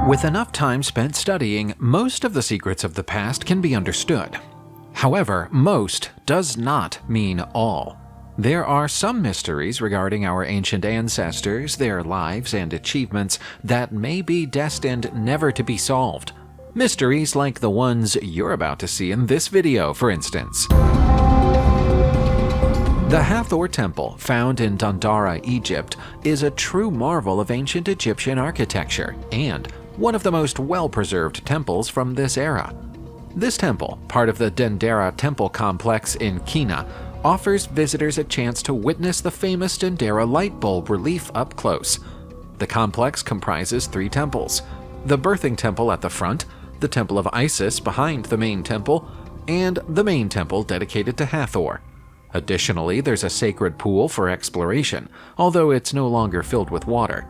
With enough time spent studying, most of the secrets of the past can be understood. However, most does not mean all. There are some mysteries regarding our ancient ancestors, their lives and achievements that may be destined never to be solved. Mysteries like the ones you're about to see in this video, for instance. The Hathor Temple, found in Dendera, Egypt, is a true marvel of ancient Egyptian architecture and one of the most well-preserved temples from this era. This temple, part of the Dendera Temple complex in Kina, offers visitors a chance to witness the famous Dendera light bulb relief up close. The complex comprises 3 temples: the birthing temple at the front, the temple of Isis behind the main temple, and the main temple dedicated to Hathor. Additionally, there's a sacred pool for exploration, although it's no longer filled with water.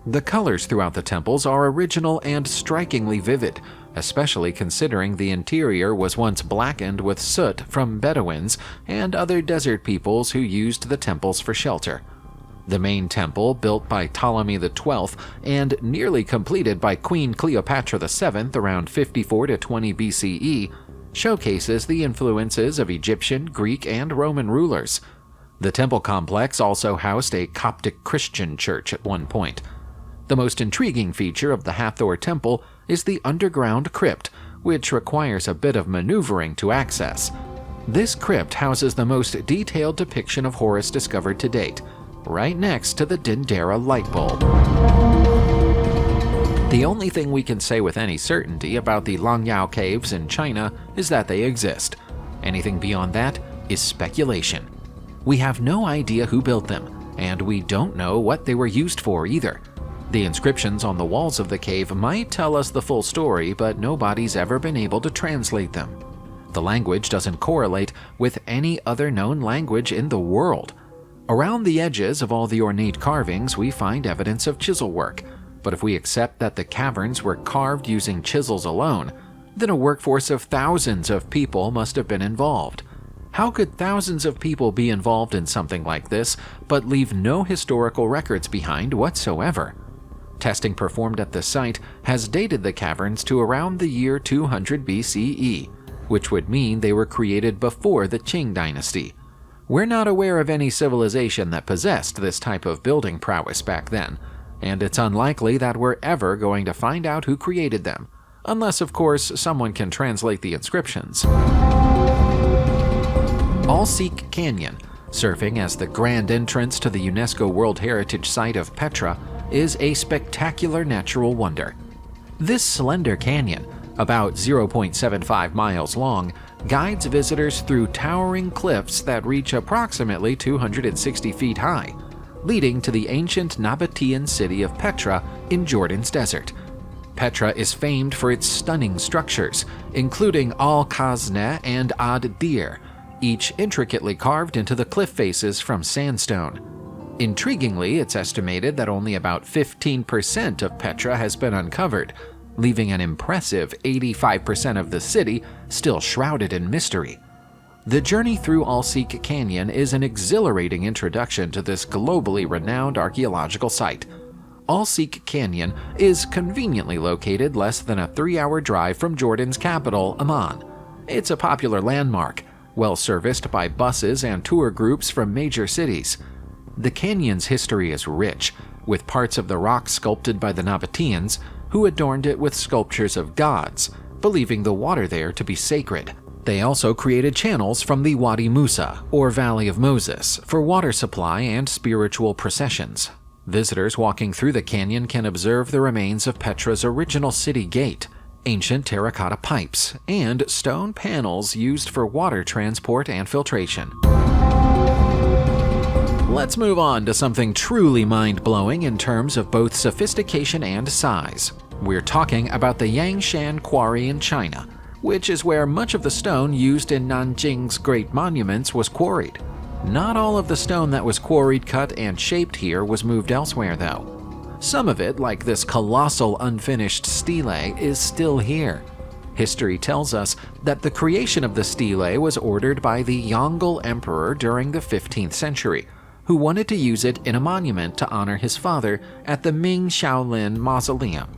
The colors throughout the temples are original and strikingly vivid, especially considering the interior was once blackened with soot from Bedouins and other desert peoples who used the temples for shelter. The main temple, built by Ptolemy XII and nearly completed by Queen Cleopatra VII around 54 to 20 BCE, showcases the influences of Egyptian, Greek, and Roman rulers. The temple complex also housed a Coptic Christian church at one point. The most intriguing feature of the Hathor Temple is the underground crypt, which requires a bit of maneuvering to access. This crypt houses the most detailed depiction of Horus discovered to date, right next to the Dendera light bulb. The only thing we can say with any certainty about the Lyao caves in China is that they exist. Anything beyond that is speculation. We have no idea who built them, and we don't know what they were used for either. The inscriptions on the walls of the cave might tell us the full story, but nobody's ever been able to translate them. The language doesn't correlate with any other known language in the world. Around the edges of all the ornate carvings, we find evidence of chisel work, but if we accept that the caverns were carved using chisels alone, then a workforce of thousands of people must have been involved. How could thousands of people be involved in something like this, but leave no historical records behind whatsoever? Testing performed at the site has dated the caverns to around the year 200 BCE, which would mean they were created before the Qing dynasty. We're not aware of any civilization that possessed this type of building prowess back then, and it's unlikely that we're ever going to find out who created them, unless of course someone can translate the inscriptions. Al-Siq Canyon, serving as the grand entrance to the UNESCO World Heritage Site of Petra, is a spectacular natural wonder. This slender canyon, about 0.75 miles long, guides visitors through towering cliffs that reach approximately 260 feet high, leading to the ancient Nabatean city of Petra in Jordan's desert. Petra is famed for its stunning structures, including Al-Qazneh and Ad-Dir, each intricately carved into the cliff faces from sandstone. Intriguingly, it's estimated that only about 15% of Petra has been uncovered, leaving an impressive 85% of the city still shrouded in mystery. The journey through Al-Siq Canyon is an exhilarating introduction to this globally renowned archaeological site. Al-Siq Canyon is conveniently located less than a 3-hour drive from Jordan's capital, Amman. It's a popular landmark, well serviced by buses and tour groups from major cities. The canyon's history is rich, with parts of the rock sculpted by the Nabateans, who adorned it with sculptures of gods, believing the water there to be sacred. They also created channels from the Wadi Musa, or Valley of Moses, for water supply and spiritual processions. Visitors walking through the canyon can observe the remains of Petra's original city gate, ancient terracotta pipes, and stone panels used for water transport and filtration. Let's move on to something truly mind-blowing in terms of both sophistication and size. We're talking about the Yangshan Quarry in China, which is where much of the stone used in Nanjing's great monuments was quarried. Not all of the stone that was quarried, cut, and shaped here was moved elsewhere, though. Some of it, like this colossal unfinished stele, is still here. History tells us that the creation of the stele was ordered by the Yongle Emperor during the 15th century, who wanted to use it in a monument to honor his father at the Ming Shaolin Mausoleum.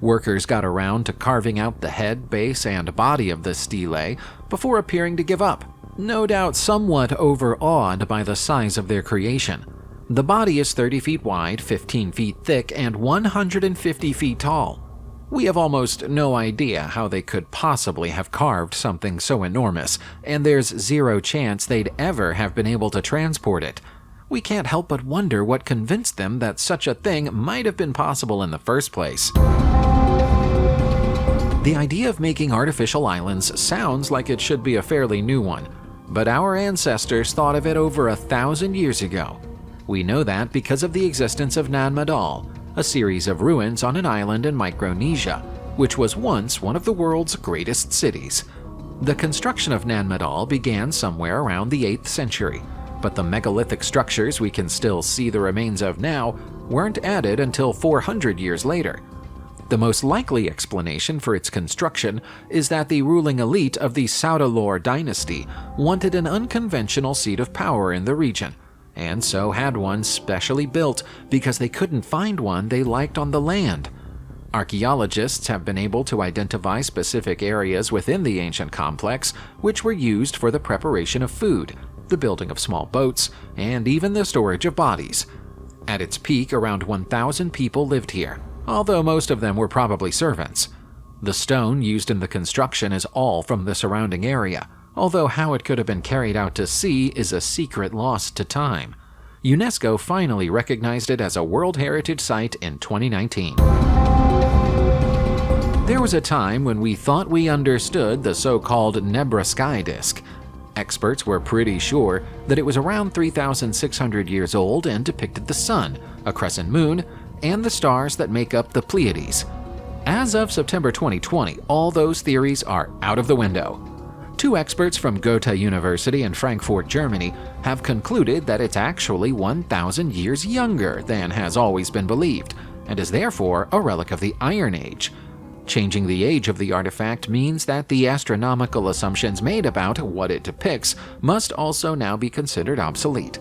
Workers got around to carving out the head, base, and body of the stele before appearing to give up, no doubt somewhat overawed by the size of their creation. The body is 30 feet wide, 15 feet thick, and 150 feet tall. We have almost no idea how they could possibly have carved something so enormous, and there's zero chance they'd ever have been able to transport it. We can't help but wonder what convinced them that such a thing might have been possible in the first place. The idea of making artificial islands sounds like it should be a fairly new one, but our ancestors thought of it over 1,000 years ago. We know that because of the existence of Nan Madol, a series of ruins on an island in Micronesia, which was once one of the world's greatest cities. The construction of Nan Madol began somewhere around the 8th century, but the megalithic structures we can still see the remains of now weren't added until 400 years later. The most likely explanation for its construction is that the ruling elite of the Saudalor dynasty wanted an unconventional seat of power in the region, and so had one specially built because they couldn't find one they liked on the land. Archaeologists have been able to identify specific areas within the ancient complex which were used for the preparation of food, the building of small boats, and even the storage of bodies. At its peak, around 1,000 people lived here, although most of them were probably servants. The stone used in the construction is all from the surrounding area, although how it could have been carried out to sea is a secret lost to time. UNESCO finally recognized it as a World Heritage Site in 2019. There was a time when we thought we understood the so-called Nebra sky disk. Experts were pretty sure that it was around 3,600 years old and depicted the Sun, a crescent moon, and the stars that make up the Pleiades. As of September 2020, all those theories are out of the window. Two experts from Goethe University in Frankfurt, Germany, have concluded that it's actually 1,000 years younger than has always been believed, and is therefore a relic of the Iron Age. Changing the age of the artifact means that the astronomical assumptions made about what it depicts must also now be considered obsolete.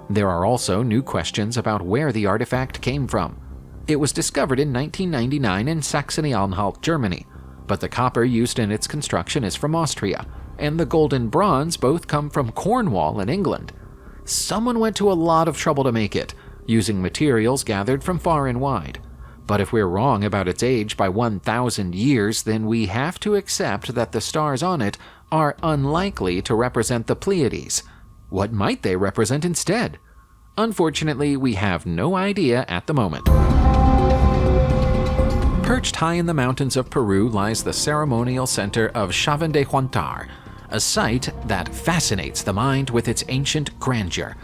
There are also new questions about where the artifact came from. It was discovered in 1999 in Saxony-Anhalt, Germany, but the copper used in its construction is from Austria, and the gold and bronze both come from Cornwall in England. Someone went to a lot of trouble to make it, using materials gathered from far and wide. But if we're wrong about its age by 1,000 years, then we have to accept that the stars on it are unlikely to represent the Pleiades. What might they represent instead? Unfortunately, we have no idea at the moment. Perched high in the mountains of Peru lies the ceremonial center of Chavín de Huántar, a site that fascinates the mind with its ancient grandeur.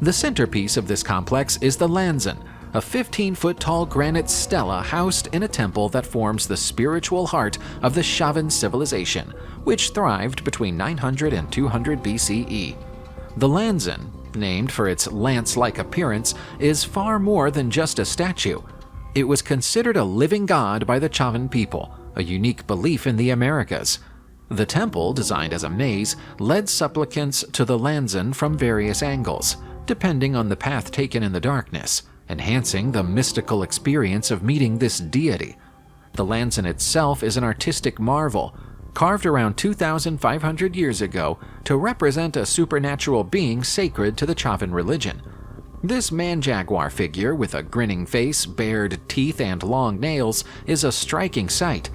The centerpiece of this complex is the Lanzan, a 15-foot-tall granite stela housed in a temple that forms the spiritual heart of the Chavín civilization, which thrived between 900 and 200 BCE. The Lanzan, named for its lance-like appearance, is far more than just a statue. It was considered a living god by the Chavín people, a unique belief in the Americas. The temple, designed as a maze, led supplicants to the Lanzan from various angles, depending on the path taken in the darkness, enhancing the mystical experience of meeting this deity. The Lanzan itself is an artistic marvel, carved around 2,500 years ago to represent a supernatural being sacred to the Chavín religion. This man-jaguar figure with a grinning face, bared teeth, and long nails is a striking sight.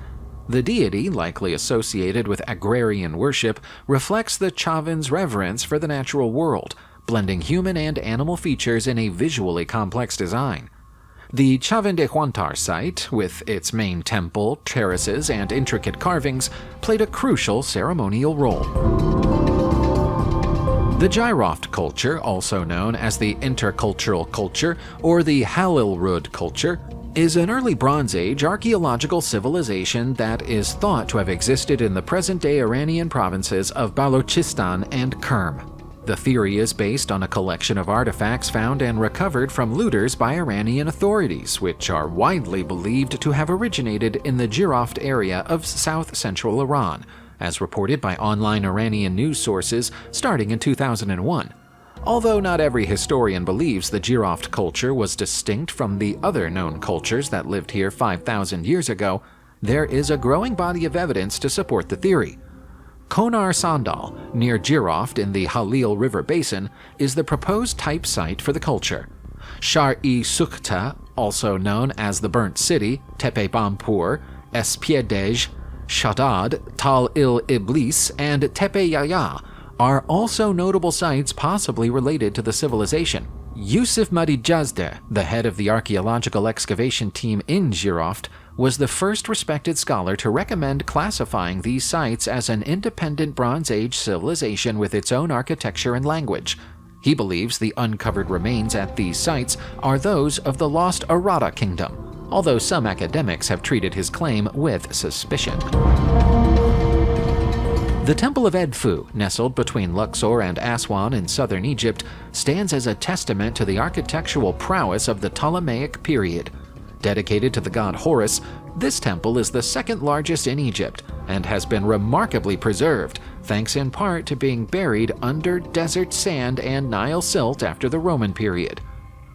The deity, likely associated with agrarian worship, reflects the Chavin's reverence for the natural world, blending human and animal features in a visually complex design. The Chavín de Huántar site, with its main temple, terraces, and intricate carvings, played a crucial ceremonial role. The Jiroft culture, also known as the intercultural culture or the Halilrud culture, is an early Bronze Age archaeological civilization that is thought to have existed in the present-day Iranian provinces of Balochistan and Kerm. The theory is based on a collection of artifacts found and recovered from looters by Iranian authorities, which are widely believed to have originated in the Jiroft area of south-central Iran, as reported by online Iranian news sources starting in 2001. Although not every historian believes the Jiroft culture was distinct from the other known cultures that lived here 5,000 years ago, there is a growing body of evidence to support the theory. Konar Sandal, near Jiroft in the Halil River Basin, is the proposed type site for the culture. Shar-e-Sukhta, also known as the Burnt City, Tepe Bampur, Espiedej, Shaddad, Tal-il-Iblis, and Tepe Yahya are also notable sites possibly related to the civilization. Yusuf Madijazde, the head of the archaeological excavation team in Jiroft, was the first respected scholar to recommend classifying these sites as an independent Bronze Age civilization with its own architecture and language. He believes the uncovered remains at these sites are those of the lost Arata kingdom, although some academics have treated his claim with suspicion. The Temple of Edfu, nestled between Luxor and Aswan in southern Egypt, stands as a testament to the architectural prowess of the Ptolemaic period. Dedicated to the god Horus, this temple is the second largest in Egypt and has been remarkably preserved, thanks in part to being buried under desert sand and Nile silt after the Roman period.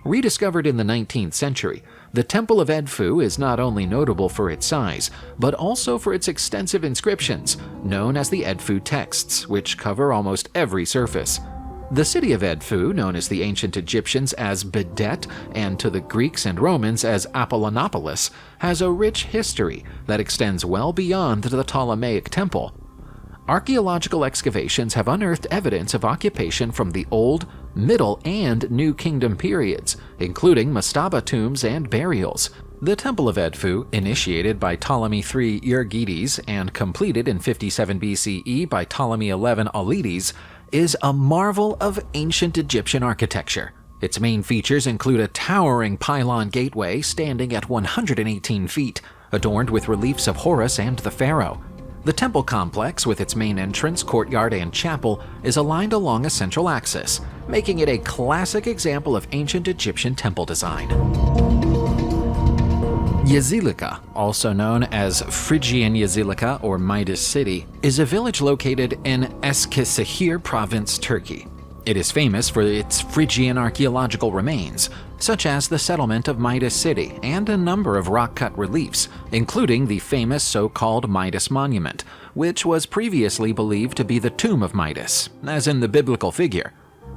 Rediscovered in the 19th century, the Temple of Edfu is not only notable for its size, but also for its extensive inscriptions, known as the Edfu texts, which cover almost every surface. The city of Edfu, known as the ancient Egyptians as Bedet and to the Greeks and Romans as Apollonopolis, has a rich history that extends well beyond the Ptolemaic temple. Archaeological excavations have unearthed evidence of occupation from the Old, Middle, and New Kingdom periods, including mastaba tombs and burials. The Temple of Edfu, initiated by Ptolemy III Euergetes and completed in 57 BCE by Ptolemy XI Auletes, is a marvel of ancient Egyptian architecture. Its main features include a towering pylon gateway standing at 118 feet, adorned with reliefs of Horus and the pharaoh. The temple complex, with its main entrance, courtyard, and chapel, is aligned along a central axis, making it a classic example of ancient Egyptian temple design. Yazilika, also known as Phrygian Yazilika or Midas City, is a village located in Eskişehir province, Turkey. It is famous for its Phrygian archaeological remains, such as the settlement of Midas City and a number of rock-cut reliefs, including the famous so-called Midas Monument, which was previously believed to be the tomb of Midas, as in the biblical figure.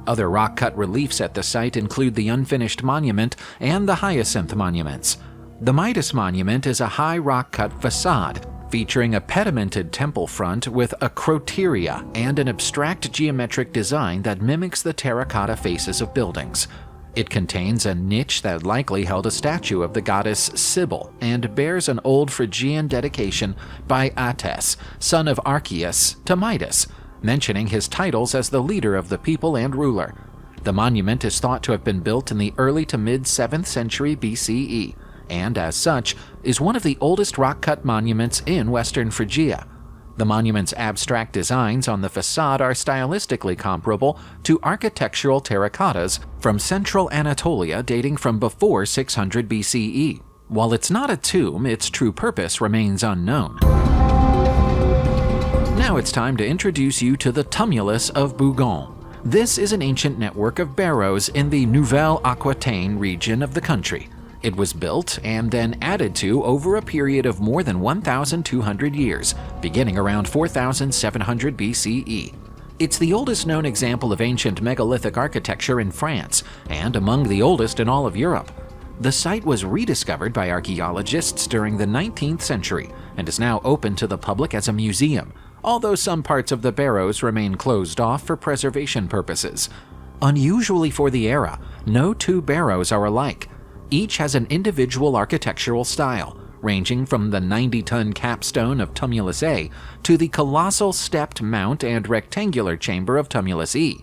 Other rock-cut reliefs at the site include the unfinished monument and the hyacinth monuments. The Midas Monument is a high rock-cut facade, featuring a pedimented temple front with a croteria and an abstract geometric design that mimics the terracotta faces of buildings. It contains a niche that likely held a statue of the goddess Sibyl and bears an old Phrygian dedication by Ates, son of Archias, to Midas, mentioning his titles as the leader of the people and ruler. The monument is thought to have been built in the early to mid-7th century BCE, and as such, is one of the oldest rock-cut monuments in Western Phrygia. The monument's abstract designs on the facade are stylistically comparable to architectural terracottas from central Anatolia dating from before 600 BCE. While it's not a tomb, its true purpose remains unknown. Now it's time to introduce you to the Tumulus of Bougon. This is an ancient network of barrows in the Nouvelle Aquitaine region of the country. It was built and then added to over a period of more than 1,200 years, beginning around 4,700 BCE. It's the oldest known example of ancient megalithic architecture in France, and among the oldest in all of Europe. The site was rediscovered by archaeologists during the 19th century and is now open to the public as a museum, although some parts of the barrows remain closed off for preservation purposes. Unusually for the era, no two barrows are alike. Each has an individual architectural style, ranging from the 90-ton capstone of Tumulus A to the colossal stepped mount and rectangular chamber of Tumulus E.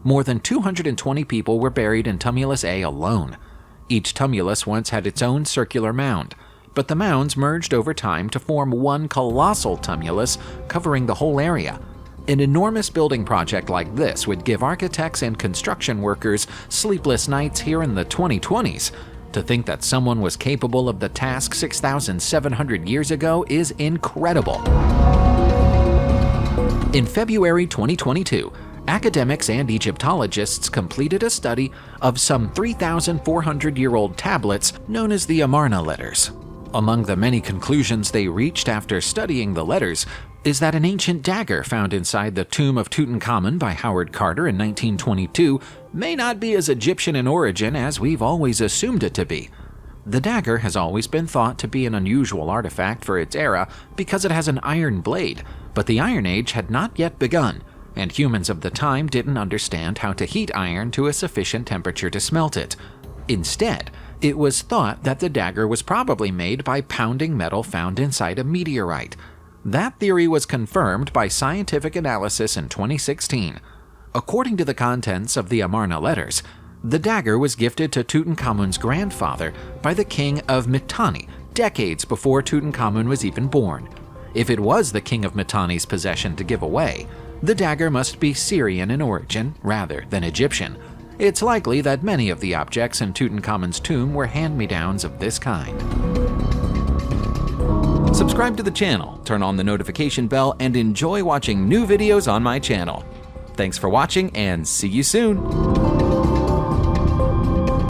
More than 220 people were buried in Tumulus A alone. Each tumulus once had its own circular mound, but the mounds merged over time to form one colossal tumulus covering the whole area. An enormous building project like this would give architects and construction workers sleepless nights here in the 2020s. To think that someone was capable of the task 6,700 years ago is incredible. In February 2022, academics and Egyptologists completed a study of some 3,400-year-old tablets known as the Amarna letters. Among the many conclusions they reached after studying the letters is that an ancient dagger found inside the tomb of Tutankhamun by Howard Carter in 1922 may not be as Egyptian in origin as we've always assumed it to be. The dagger has always been thought to be an unusual artifact for its era because it has an iron blade, but the Iron Age had not yet begun, and humans of the time didn't understand how to heat iron to a sufficient temperature to smelt it. Instead, it was thought that the dagger was probably made by pounding metal found inside a meteorite. That theory was confirmed by scientific analysis in 2016. According to the contents of the Amarna letters, the dagger was gifted to Tutankhamun's grandfather by the king of Mitanni decades before Tutankhamun was even born. If it was the king of Mitanni's possession to give away, the dagger must be Syrian in origin rather than Egyptian. It's likely that many of the objects in Tutankhamun's tomb were hand-me-downs of this kind. Subscribe to the channel, turn on the notification bell, and enjoy watching new videos on my channel. Thanks for watching, and see you soon!